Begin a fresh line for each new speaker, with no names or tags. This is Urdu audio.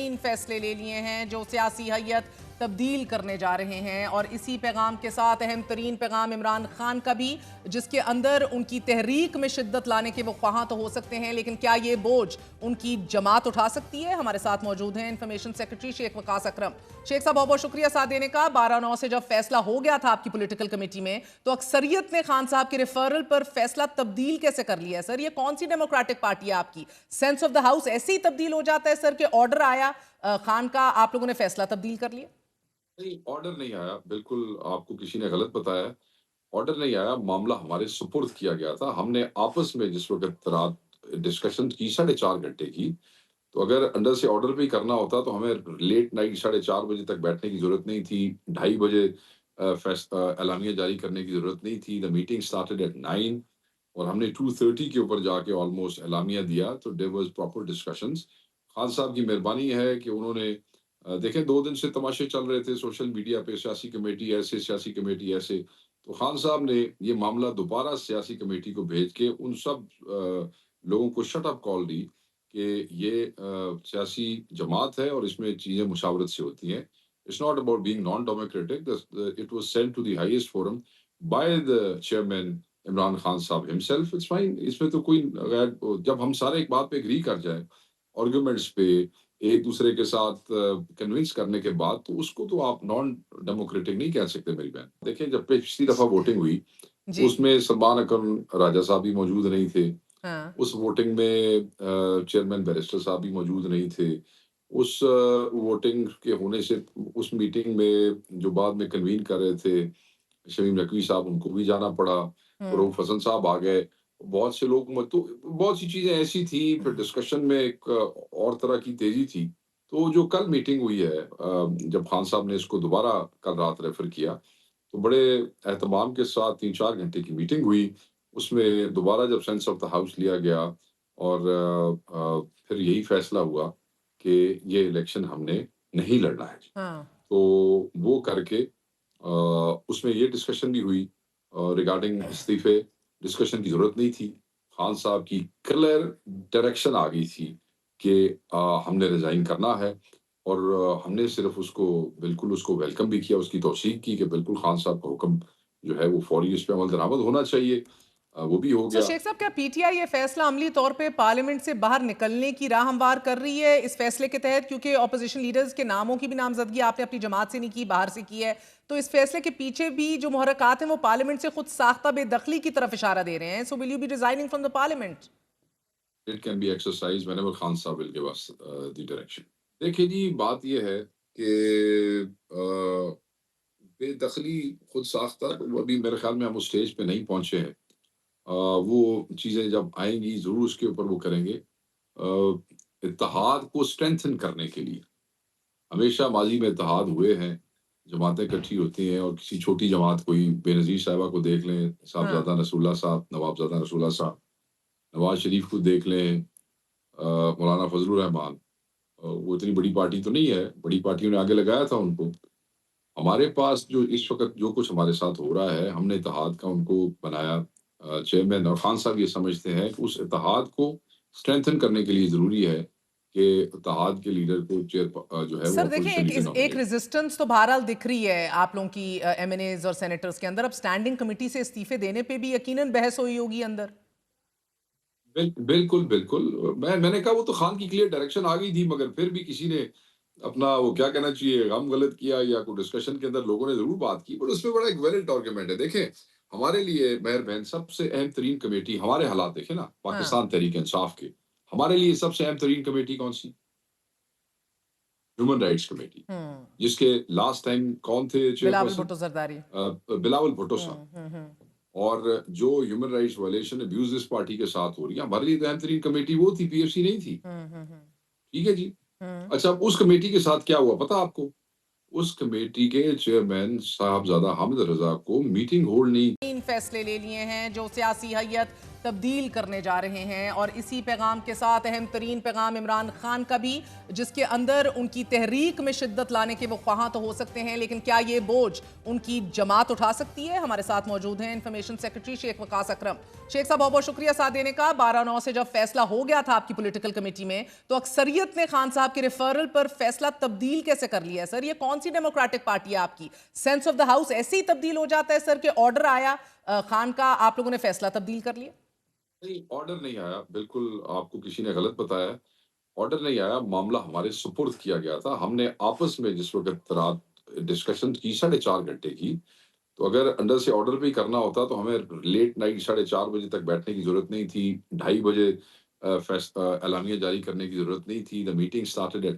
تین فیصلے لے لیے ہیں جو سیاسی حیت تبدیل کرنے جا رہے ہیں، اور اسی پیغام کے ساتھ اہم ترین پیغام عمران خان کا بھی، جس کے اندر ان کی تحریک میں شدت لانے کے وہ خواہاں تو ہو سکتے ہیں، لیکن کیا یہ بوجھ ان کی جماعت اٹھا سکتی ہے؟ ہمارے ساتھ موجود ہیں انفارمیشن سیکرٹری شیخ وقاص اکرم۔ شیخ صاحب بہت بہت شکریہ ساتھ دینے کا۔ 12/9 سے جب فیصلہ ہو گیا تھا آپ کی پولیٹیکل کمیٹی میں، تو اکثریت نے خان صاحب کے ریفرل پر فیصلہ تبدیل کیسے کر لیا ہے سر؟ یہ کون سی ڈیموکریٹک پارٹی ہے آپ کی؟ سینس آف دا ہاؤس ایسے ہی تبدیل ہو جاتا ہے سر کہ آرڈر آیا خان کا، آپ لوگوں نے فیصلہ تبدیل کر لیا؟
نہیں، آرڈر نہیں آیا، بالکل آپ کو کسی نے غلط بتایا۔ آرڈر نہیں آیا، معاملہ ہمارے سپرد کیا گیا تھا۔ ہم نے آپس میں جس وقت رات ڈسکشن کی 4.5 گھنٹے کی، تو اگر انڈر سے آرڈر بھی کرنا ہوتا تو ہمیں لیٹ نائٹ 4:30 بجے تک بیٹھنے کی ضرورت نہیں تھی، 2:30 بجے اعلامیہ جاری کرنے کی ضرورت نہیں تھی۔ دا میٹنگ اسٹارٹڈ ایٹ 9 اور ہم نے 2:30 کے اوپر جا کے آلموسٹ اعلامیہ دیا، تو there was proper discussions. Khan صاحب کی مہربانی ہے کہ انہوں نے دیکھیں 2 دن سے تماشے چل رہے تھے سوشل میڈیا پہ، سیاسی کمیٹی ایسے، سیاسی کمیٹی ایسے، تو خان صاحب نے یہ معاملہ دوبارہ سیاسی کمیٹی کو بھیج کے ان سب لوگوں کو شٹ اپ کال دی کہ یہ سیاسی جماعت ہے اور اس میں چیزیں مشاورت سے ہوتی ہیں۔ It's not about being non-democratic. It was sent to the highest forum by the chairman Imran Khan صاحب himself. It's fine. اس میں تو کوئی غیر، جب ہم سارے ایک بات پہ اگری کر جائیں، آرگومنٹس پہ ایک دوسرے کے ساتھ کنونس کرنے کے بعد، تو اس کو تو آپ نان ڈیموکریٹک نہیں کہہ سکتے میری بہن۔ دیکھیں جب پچھلی دفعہ ووٹنگ ہوئی،
جی
اس میں سلمان اکرم راجہ صاحب بھی موجود نہیں تھے،
ہاں
اس ووٹنگ میں چیئرمین بیرسٹر صاحب بھی موجود نہیں تھے، اس ووٹنگ کے ہونے سے اس میٹنگ میں جو بعد میں کنوین کر رہے تھے شمیم نقوی صاحب، ان کو بھی جانا پڑا، رؤوف حسن صاحب آ گئے، بہت سے لوگ، تو بہت سی چیزیں ایسی تھیں، پھر ڈسکشن میں ایک اور طرح کی تیزی تھی۔ تو جو کل میٹنگ ہوئی ہے، جب خان صاحب نے اس کو دوبارہ کل رات ریفر کیا، تو بڑے اہتمام کے ساتھ 3-4 گھنٹے کی میٹنگ ہوئی، اس میں دوبارہ جب سینس آف دا ہاؤس لیا گیا اور پھر یہی فیصلہ ہوا کہ یہ الیکشن ہم نے نہیں لڑنا ہے،
ہاں
تو وہ کر کے اس میں یہ ڈسکشن بھی ہوئی ریگارڈنگ استعفے۔ ڈسکشن کی ضرورت نہیں تھی، خان صاحب کی کلیئر ڈائریکشن آ گئی تھی کہ ہم نے ریزائن کرنا ہے، اور ہم نے صرف اس کو بالکل اس کو ویلکم بھی کیا، اس کی توثیق کی کہ بالکل خان صاحب کا حکم جو ہے وہ فوری اس پہ عمل درآمد ہونا چاہیے، وہ بھی ہو
سر
گیا۔
شیخ صاحب، کیا پی ٹی آئی یہ فیصلہ عملی طور پہ پارلیمنٹ سے باہر نکلنے کی راہ ہموار کر رہی ہے اس فیصلے کے تحت؟ کیونکہ اپوزیشن لیڈرز کے ناموں کی بھی نامزدگی آپ نے اپنی جماعت سے نہیں کی، باہر سے کی ہے، تو اس فیصلے کے پیچھے بھی جو محرکات ہیں وہ پارلیمنٹ سے خود ساختہ بے دخلی کی طرف اشارہ دے رہے ہیں۔ So will you be resigning from the parliament?
It can be exercised whenever Khan Sahib will give us the direction. دیکھیں جی، بات یہ ہے کہ بے دخلی خود ساختہ، وہ ابھی میرے خیال میں ہم اس سٹیج پہ نہیں پہنچے ہیں۔ وہ چیزیں جب آئیں گی ضرور اس کے اوپر وہ کریں گے۔ اتحاد کو اسٹرینتھن کرنے کے لیے ہمیشہ ماضی میں اتحاد ہوئے ہیں، جماعتیں اکٹھی ہوتی ہیں، اور کسی چھوٹی جماعت، کوئی بے نظیر صاحبہ کو دیکھ لیں،
ہاں
صاحبزادہ رسول اللہ صاحب، نوابزادہ رسول اللہ صاحب، نواز شریف کو دیکھ لیں، مولانا فضل الرحمان، وہ اتنی بڑی پارٹی تو نہیں ہے، بڑی پارٹیوں نے آگے لگایا تھا ان کو۔ ہمارے پاس جو اس وقت جو کچھ ہمارے ساتھ ہو رہا ہے، ہم نے اتحاد کا ان کو بنایا چیئرمین، اور خان صاحب یہ سمجھتے ہیں کہ اس اتحاد کو اسٹرینتھن کرنے کے لیے ضروری ہے کہ اتحاد کے لیڈر کو جو ہے وہ
سر دیکھیں،
اپوزیشن لیڈر
ایک
نامنیٹ۔
ریزسٹنس تو بہرحال دکھ رہی ہے آپ لوگوں کی ایم این ایز اور سینیٹرز کے اندر۔ اب سٹینڈنگ کمیٹی سے استعفے دینے پہ بھی یقیناً بحث ہوئی ہوگی اندر۔
بالکل بالکل، میں نے کہا وہ تو خان کی کلیئر ڈائریکشن آ گئی تھی، مگر پھر بھی کسی نے اپنا وہ کیا کہنا چاہیے، غم غلط کیا، یا کوئی ڈسکشن کے اندر لوگوں نے ضرور بات کی، بٹ اس میں بڑا ایک ویلڈ آرگومنٹ ہے۔ دیکھیں ہمارے لیے مہر بہن سب سے اہم ترین کمیٹی، ہمارے حالات دیکھیں نا
ہاں
پاکستان تحریک انصاف کے، ہمارے لیے سب سے اہم ترین کمیٹی کون سی؟ ہیومن رائٹس کمیٹی، جس کے لاسٹ ٹائم کون تھے
بلاول
چیئرپرسن؟
بھٹو زرداری۔
بلاول بھٹو صاحب۔ اور جو ہیومن رائٹس وائلیشن ابیوز اس پارٹی کے ساتھ ہو رہی ہے، ہمارے لیے تو اہم ترین کمیٹی وہ تھی، پی ایف سی نہیں تھی۔ ٹھیک ہے جی۔ اچھا، اب اس کمیٹی کے ساتھ کیا ہوا پتا آپ کو؟ اس کمیٹی کے چیئرمین صاحبزادہ حامد رضا کو میٹنگ ہولڈ نہیں
تین فیصلے لے لیے ہیں جو سیاسی حیت تبدیل کرنے جا رہے ہیں، اور اسی پیغام کے ساتھ اہم ترین پیغام عمران خان کا بھی، جس کے اندر ان کی تحریک میں شدت لانے کے وہ خواہاں تو ہو سکتے ہیں، لیکن کیا یہ بوجھ ان کی جماعت اٹھا سکتی ہے؟ ہمارے ساتھ موجود ہیں انفارمیشن سیکرٹری شیخ وقاص اکرم۔ شیخ صاحب بہت بہت شکریہ ساتھ دینے کا۔ 12/9 سے جب فیصلہ ہو گیا تھا آپ کی پولیٹیکل کمیٹی میں، تو اکثریت نے خان صاحب کے ریفرل پر فیصلہ تبدیل کیسے کر لیا ہے سر؟ یہ کون سی ڈیموکریٹک پارٹی ہے آپ کی؟ سینس آف دا ہاؤس ایسے ہی تبدیل ہو جاتا ہے سر کہ آرڈر آیا خان کا، آپ لوگوں نے فیصلہ تبدیل کر لیا؟
نہیں، آرڈر نہیں آیا، بالکل آپ کو کسی نے غلط بتایا ہے۔ آرڈر نہیں آیا، معاملہ ہمارے سپرد کیا گیا تھا۔ ہم نے آپس میں جس وقت رات ڈسکشن کی 4.5 گھنٹے کی، تو اگر انڈر سے آرڈر بھی کرنا ہوتا تو ہمیں لیٹ نائٹ 4:30 بجے تک بیٹھنے کی ضرورت نہیں تھی، 2:30 بجے اعلامیہ جاری کرنے کی ضرورت نہیں تھی۔ The meeting started at